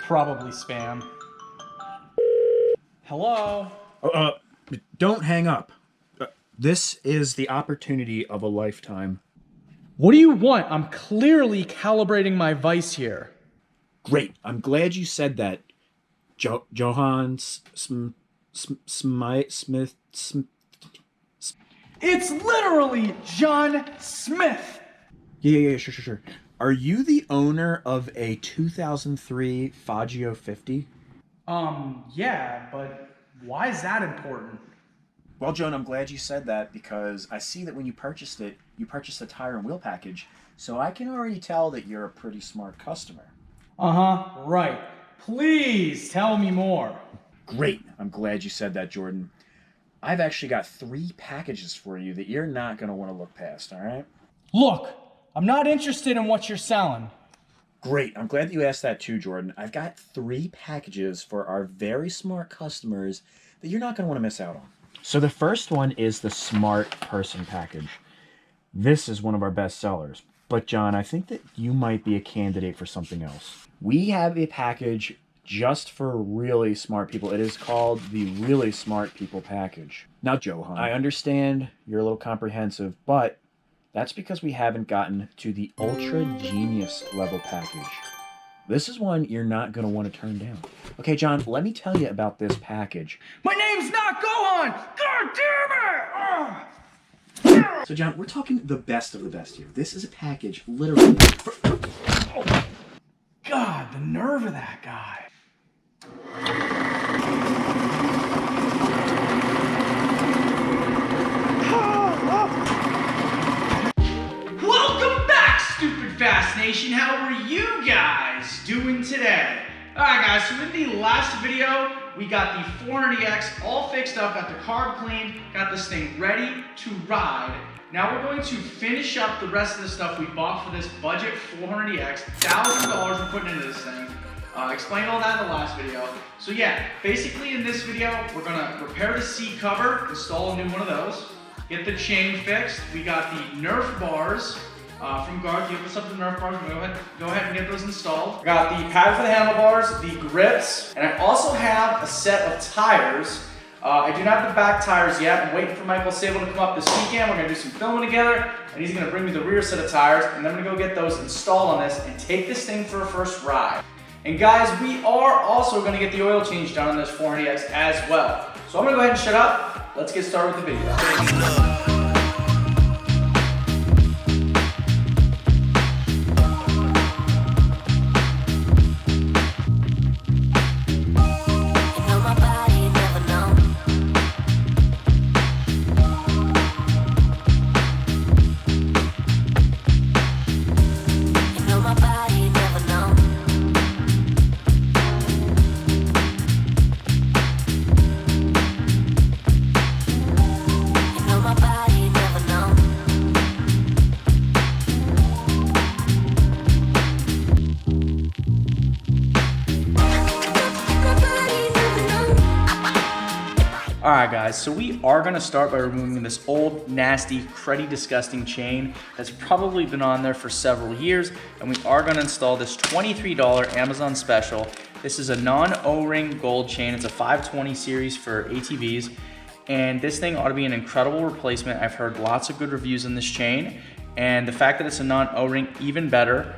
Probably spam. Hello? Don't hang up. This is the opportunity of a lifetime. What do you want? I'm clearly calibrating my vice here. Great. I'm glad you said that. Johann Smith. It's literally John Smith. Yeah, sure. Are you the owner of a 2003 Faggio 50? Yeah, but why is that important? Well, Joan, I'm glad you said that because I see that when you purchased it, you purchased a tire and wheel package, so I can already tell that you're a pretty smart customer. Uh-huh, right. Please tell me more. Great. I'm glad you said that, Jordan. I've actually got 3 packages for you that you're not going to want to look past, all right? Look, I'm not interested in what you're selling. Great. I'm glad that you asked that too, Jordan. I've got 3 packages for our very smart customers that you're not going to want to miss out on. So the first one is the Smart Person package. This is one of our best sellers. But John, I think that you might be a candidate for something else. We have a package just for really smart people. It is called the Really Smart People package. Now, Johan, I understand you're a little comprehensive, but that's because we haven't gotten to the Ultra Genius level package. This is one you're not going to want to turn down. Okay, John, let me tell you about this package. My name's not Gohan! God damn it! So, John, we're talking the best of the best here. This is a package literally for... Oh, God, the nerve of that guy. Welcome back, Stupid Fast Nation. How are you guys doing today? Alright guys, so in the last video, we got the 400EX all fixed up, got the carb cleaned, got this thing ready to ride. Now we're going to finish up the rest of the stuff we bought for this budget 400EX. $1,000 we're putting into this thing. Explained all that in the last video. So yeah, basically in this video, we're gonna repair the seat cover, install a new one of those, get the chain fixed. We got the Nerf bars from Guard. Give us up the Nerf bars. Go ahead and get those installed. I got the pad for the handlebars, the grips, and I also have a set of tires. I do not have the back tires yet. I'm waiting for Michael Sable to come up this weekend. We're gonna do some filming together, and he's gonna bring me the rear set of tires, and then I'm gonna go get those installed on this and take this thing for a first ride. And guys, we are also gonna get the oil change done on this 400EX as well. So I'm gonna go ahead and shut up. Let's get started with the video. Alright guys, so we are going to start by removing this old, nasty, cruddy, disgusting chain that's probably been on there for several years, and we are going to install this $23 Amazon special. This is a non-O-ring gold chain. It's a 520 series for ATVs, and this thing ought to be an incredible replacement. I've heard lots of good reviews on this chain, and the fact that it's a non-O-ring, even better.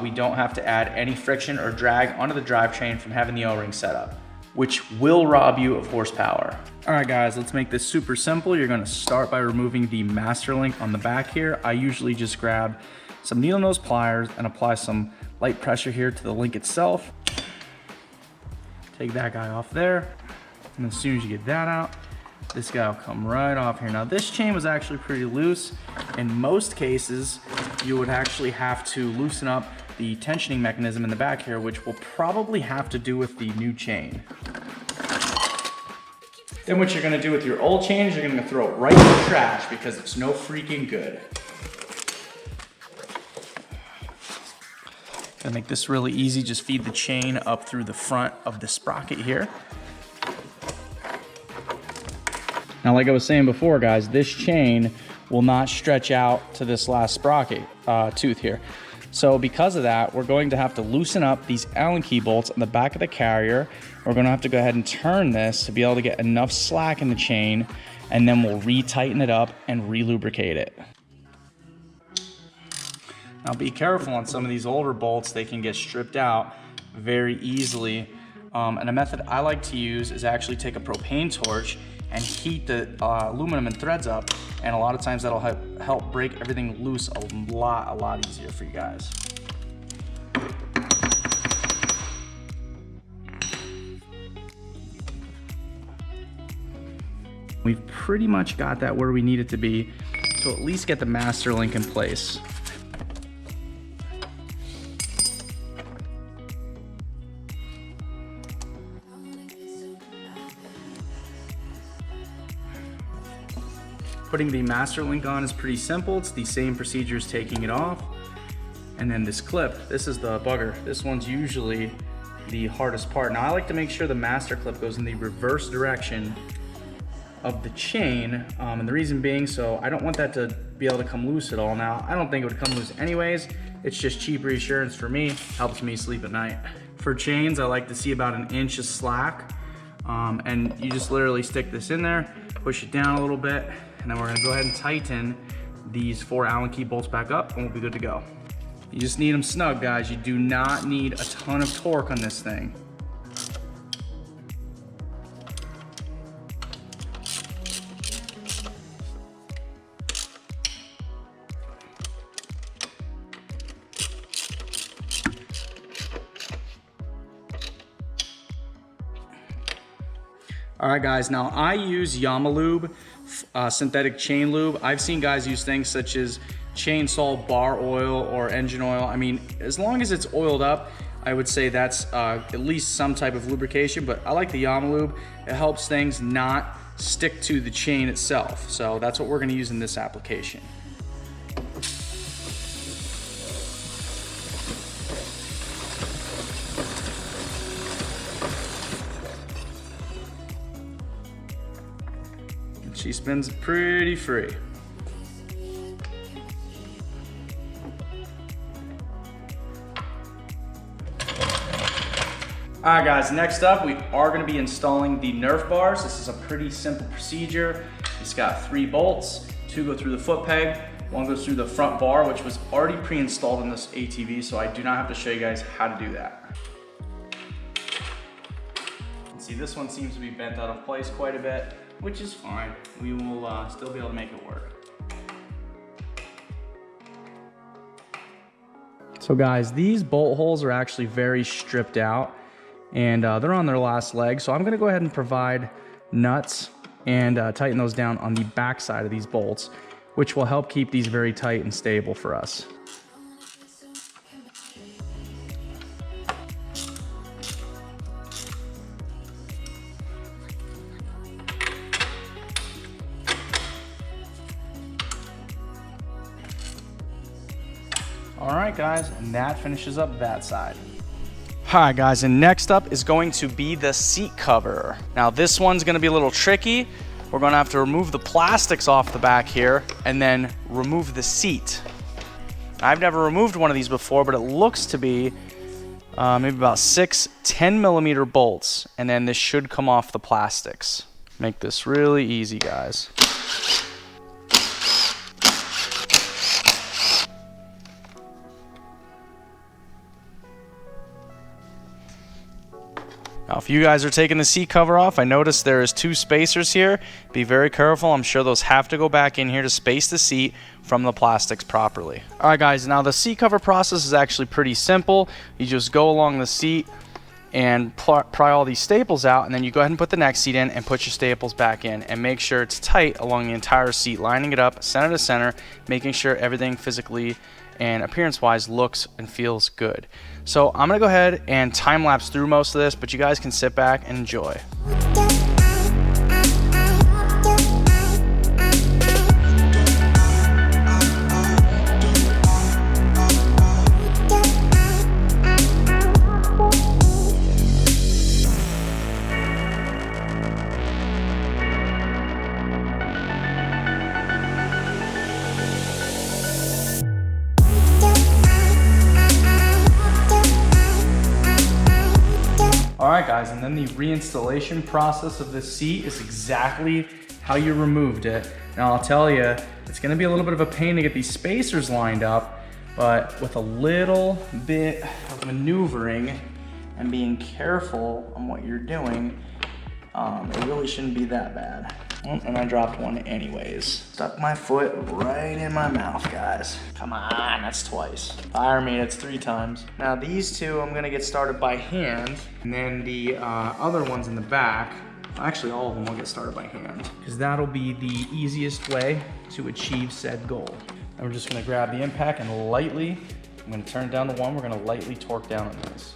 We don't have to add any friction or drag onto the drivetrain from having the O-ring set up, which will rob you of horsepower. All right guys, let's make this super simple. You're gonna start by removing the master link on the back here. I usually just grab some needle nose pliers and apply some light pressure here to the link itself. Take that guy off there. And as soon as you get that out, this guy will come right off here. Now this chain was actually pretty loose. In most cases, you would actually have to loosen up the tensioning mechanism in the back here, which will probably have to do with the new chain. Then what you're gonna do with your old chain is you're gonna throw it right in the trash because it's no freaking good. Gonna make this really easy, just feed the chain up through the front of the sprocket here. Now, like I was saying before, guys, this chain will not stretch out to this last sprocket tooth here. So because of that, we're going to have to loosen up these Allen key bolts on the back of the carrier. We're gonna have to go ahead and turn this to be able to get enough slack in the chain, and then we'll re-tighten it up and re-lubricate it. Now be careful on some of these older bolts, they can get stripped out very easily. And a method I like to use is actually take a propane torch and heat the aluminum and threads up, and a lot of times that'll help break everything loose a lot easier for you guys. We've pretty much got that where we need it to be, so at least get the master link in place. Putting the master link on is pretty simple. It's the same procedure as taking it off. And then this clip, this is the bugger. This one's usually the hardest part. Now I like to make sure the master clip goes in the reverse direction of the chain. And the reason being, so I don't want that to be able to come loose at all. Now, I don't think it would come loose anyways. It's just cheap reassurance for me, helps me sleep at night. For chains, I like to see about 1 inch of slack. And you just literally stick this in there, push it down a little bit, and then we're gonna go ahead and tighten these 4 Allen key bolts back up, and we'll be good to go. You just need them snug, guys. You do not need a ton of torque on this thing. All right, guys, now I use Yamalube synthetic chain lube. I've seen guys use things such as chainsaw bar oil or engine oil. I mean, as long as it's oiled up, I would say that's at least some type of lubrication, but I like the Yamalube. It helps things not stick to the chain itself. So that's what we're gonna use in this application. She spins pretty free. All right, guys, next up, we are gonna be installing the Nerf bars. This is a pretty simple procedure. It's got 3 bolts, 2 go through the foot peg, 1 goes through the front bar, which was already pre-installed in this ATV, so I do not have to show you guys how to do that. And see, this one seems to be bent out of place quite a bit, which is fine. We will still be able to make it work. So guys, these bolt holes are actually very stripped out, and they're on their last leg. So I'm gonna go ahead and provide nuts and tighten those down on the back side of these bolts, which will help keep these very tight and stable for us. All right, guys, and that finishes up that side. All right, guys, and next up is going to be the seat cover. Now, this one's gonna be a little tricky. We're gonna have to remove the plastics off the back here and then remove the seat. I've never removed one of these before, but it looks to be maybe about 6 10mm bolts, and then this should come off the plastics. Make this really easy, guys. Now, if you guys are taking the seat cover off, I noticed there is 2 spacers here. Be very careful. I'm sure those have to go back in here to space the seat from the plastics properly. All right, guys, now the seat cover process is actually pretty simple. You just go along the seat and pry all these staples out, and then you go ahead and put the next seat in and put your staples back in, and make sure it's tight along the entire seat, lining it up center to center, making sure everything physically and appearance-wise looks and feels good. So I'm gonna go ahead and time-lapse through most of this, but you guys can sit back and enjoy. guys, and then the reinstallation process of this seat is exactly how you removed it. Now I'll tell you, it's gonna be a little bit of a pain to get these spacers lined up, but with a little bit of maneuvering and being careful on what you're doing, it really shouldn't be that bad. Oh, and I dropped one anyways. Stuck my foot right in my mouth, guys. Come on, that's twice. Fire me, that's 3 times. Now these two, I'm gonna get started by hand, and then the other ones in the back, actually all of them will get started by hand, because that'll be the easiest way to achieve said goal. And we're just gonna grab the impact and lightly, I'm gonna turn down to 1, we're gonna lightly torque down on this.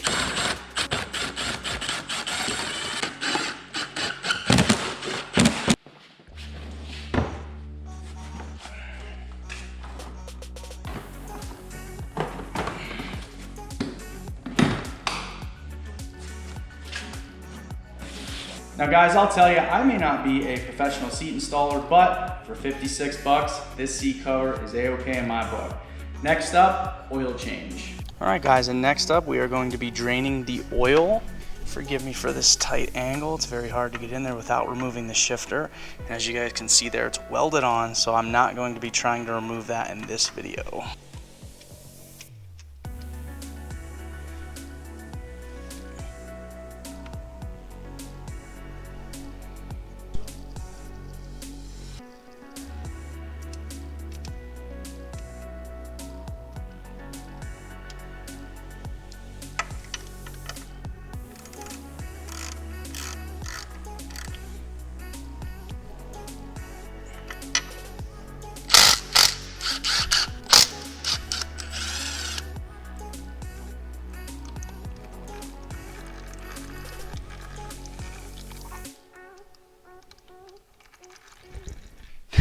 Now guys, I'll tell you, I may not be a professional seat installer, but for 56 bucks, this seat cover is A-okay in my book. Next up, oil change. All right guys, and next up we are going to be draining the oil. Forgive me for this tight angle. It's very hard to get in there without removing the shifter. And as you guys can see there, it's welded on, so I'm not going to be trying to remove that in this video.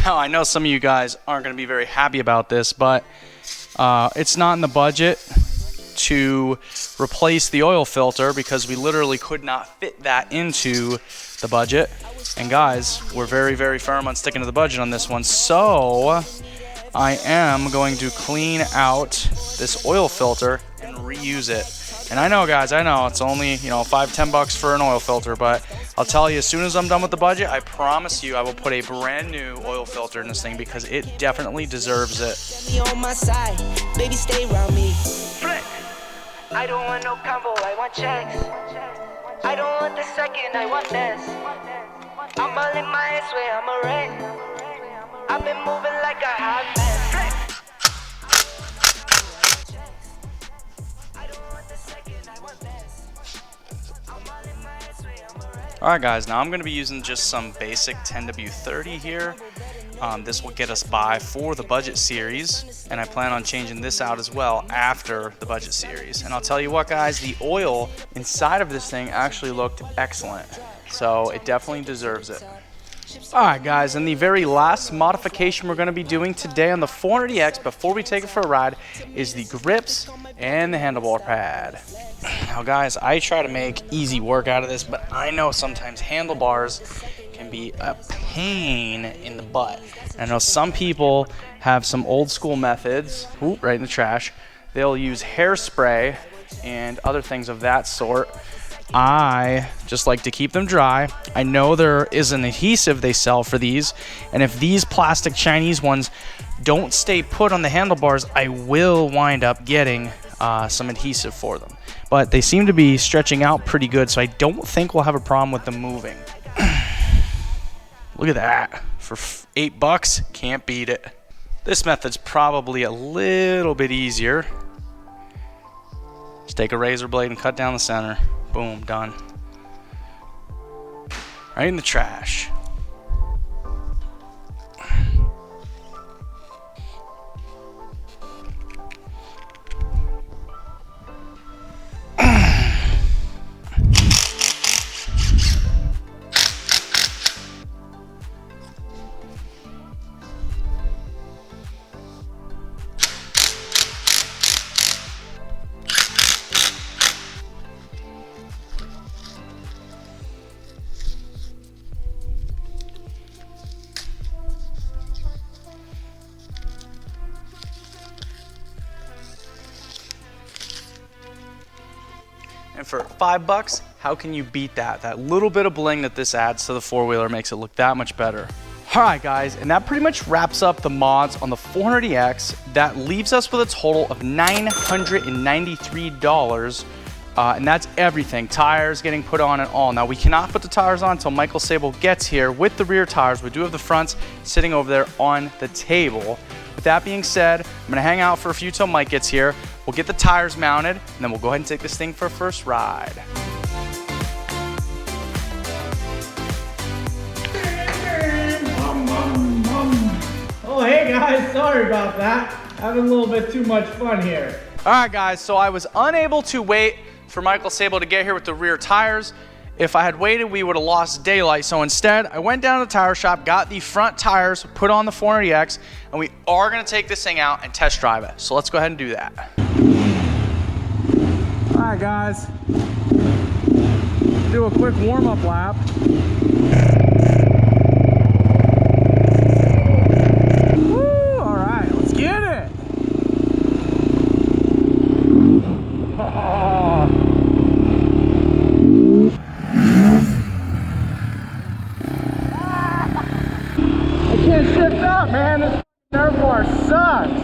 Now, I know some of you guys aren't going to be very happy about this, but it's not in the budget to replace the oil filter because we literally could not fit that into the budget. And guys, we're very, very firm on sticking to the budget on this one. So I am going to clean out this oil filter and reuse it. And I know, guys, I know it's only, you know, $5–10 bucks for an oil filter, but I'll tell you, as soon as I'm done with the budget, I promise you I will put a brand new oil filter in this thing because it definitely deserves it. On my side, baby, stay around me. I don't want no combo, I want checks. I don't want the second, I want this. I'm all in my ass way, I'm a wreck. I've been moving like a hot mess. Alright guys, now I'm going to be using just some basic 10W30 here. This will get us by for the budget series, and I plan on changing this out as well after the budget series. And I'll tell you what guys, the oil inside of this thing actually looked excellent, so it definitely deserves it. Alright guys, and the very last modification we're going to be doing today on the 400EX before we take it for a ride is the grips and the handlebar pad. Now guys, I try to make easy work out of this, but I know sometimes handlebars can be a pain in the butt. And I know some people have some old school methods, right in the trash. They'll use hairspray and other things of that sort. I just like to keep them dry. I know there is an adhesive they sell for these, and if these plastic Chinese ones don't stay put on the handlebars, I will wind up getting some adhesive for them. But they seem to be stretching out pretty good, so I don't think we'll have a problem with them moving. Look at that. For $8, can't beat it. This method's probably a little bit easier. Just take a razor blade and cut down the center. Boom, done. Right in the trash. And for $5, how can you beat that? That little bit of bling that this adds to the four-wheeler makes it look that much better. All right, guys, and that pretty much wraps up the mods on the 400EX. That leaves us with a total of $993. And that's everything. Tires getting put on and all. Now, we cannot put the tires on until Michael Sable gets here with the rear tires. We do have the fronts sitting over there on the table. With that being said, I'm gonna hang out for a few till Mike gets here. We'll get the tires mounted, and then we'll go ahead and take this thing for a first ride. Oh, hey guys, sorry about that. Having a little bit too much fun here. All right, guys, so I was unable to wait for Michael Sable to get here with the rear tires. If I had waited, we would have lost daylight. So instead, I went down to the tire shop, got the front tires put on the 400EX, and we are gonna take this thing out and test drive it. So let's go ahead and do that. All right, guys. Do a quick warm-up lap. Woo, all right, let's get it. I can't shift up, man. This Nerf bar sucks.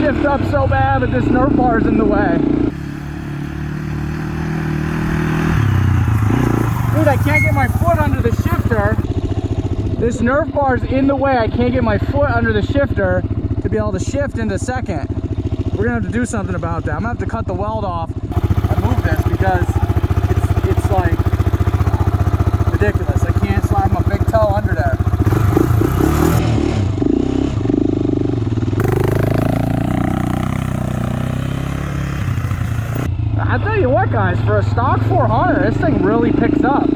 Shift up so bad, but this Nerf bar is in the way. Dude, I can't get my foot under the shifter. This Nerf bar is in the way. I can't get my foot under the shifter to be able to shift into second. We're gonna have to do something about that. I'm gonna have to cut the weld off and move this because it's like ridiculous. I can't slide my big toe under there. I'll tell you what, guys, for a stock 400, this thing really picks up.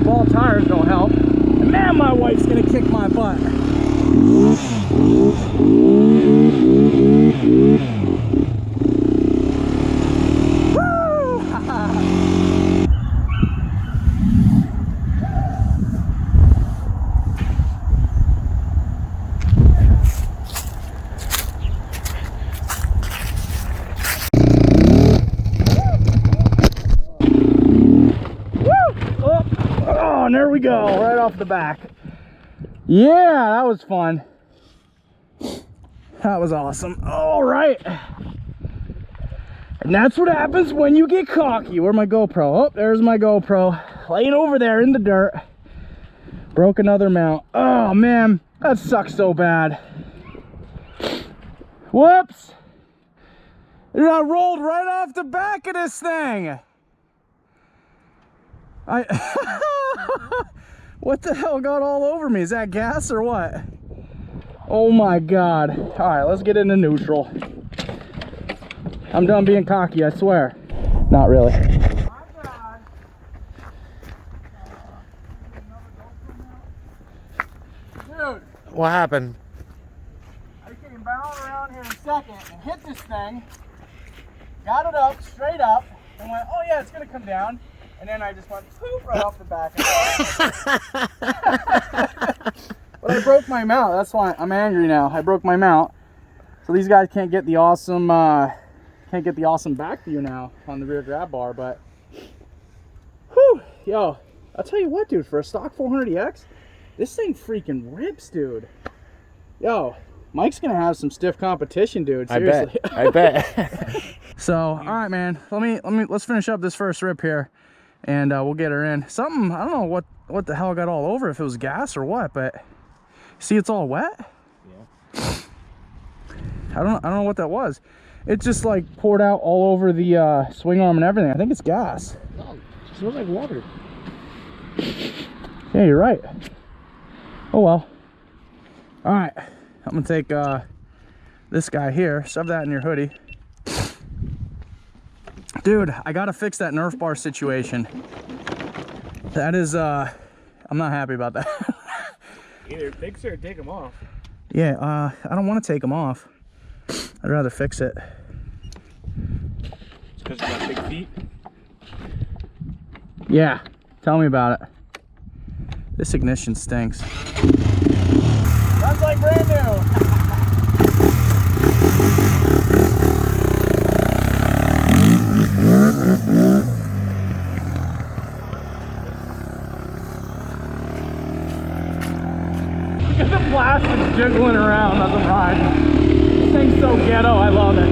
Ball tires don't help. And man, my wife's gonna kick my butt. And there we go, right off the back. Yeah, that was fun. That was awesome. All right. And that's what happens when you get cocky. Where's my GoPro? Oh, there's my GoPro. Laying over there in the dirt. Broke another mount. Oh, man. That sucks so bad. Whoops. Dude, I rolled right off the back of this thing. What the hell got all over me? Is that gas or what? Oh my God. All right, let's get into neutral. I'm done being cocky, I swear. Not really. Dude. What happened? I came barreling around here in a second and hit this thing. Got it up, straight up, and went, oh yeah, it's gonna come down. and then I just went poof right off the back. But I broke my mount. That's why I'm angry now. I broke my mount, so these guys can't get the awesome back view now on the rear grab bar. But whew, yo, I'll tell you what, dude. For a stock 400EX, this thing freaking rips, dude. Yo, Mike's gonna have some stiff competition, dude. Seriously. I bet. So, all right, man. Let's finish up this first rip here, and we'll get her in. Something, I don't know what the hell got all over, if it was gas or what, but see, it's all wet. Yeah. I don't know what that was. It just like poured out all over the swing arm and everything. I think it's gas. No, it smells like water. Yeah, you're right. Oh well. All right, I'm gonna take this guy here, shove that in your hoodie. Dude, I gotta fix that Nerf bar situation. That is, I'm not happy about that. Either fix it or take them off. Yeah, I don't want to take them off. I'd rather fix it. It's because you got big feet? Yeah, tell me about it. This ignition stinks. Sounds like brand new. Look at the plastic jiggling around as I'm riding. This thing's so ghetto, I love it.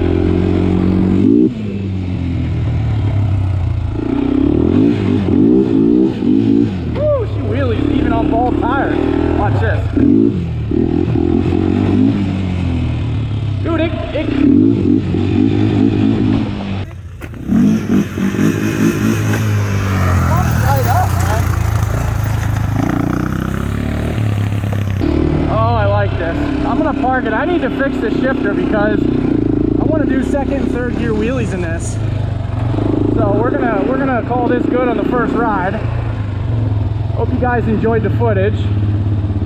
Woo, she wheelies even on bald tires. Watch this. Dude, right up, man. Oh, I like this. I'm gonna park it. I need to fix the shifter because I want to do second and third gear wheelies in this. So we're gonna call this good on the first ride. Hope you guys enjoyed the footage.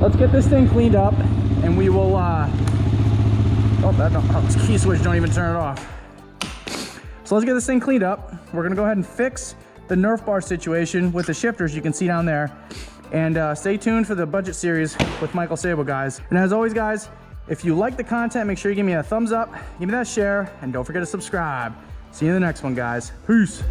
Let's get this thing cleaned up, and we will. This key switch don't even turn it off. So let's get this thing cleaned up. We're gonna go ahead and fix the Nerf bar situation with the shifters you can see down there. And stay tuned for the budget series with Michael Sable, guys. And as always, guys, if you like the content, make sure you give me a thumbs up, give me that share, and don't forget to subscribe. See you in the next one, guys. Peace.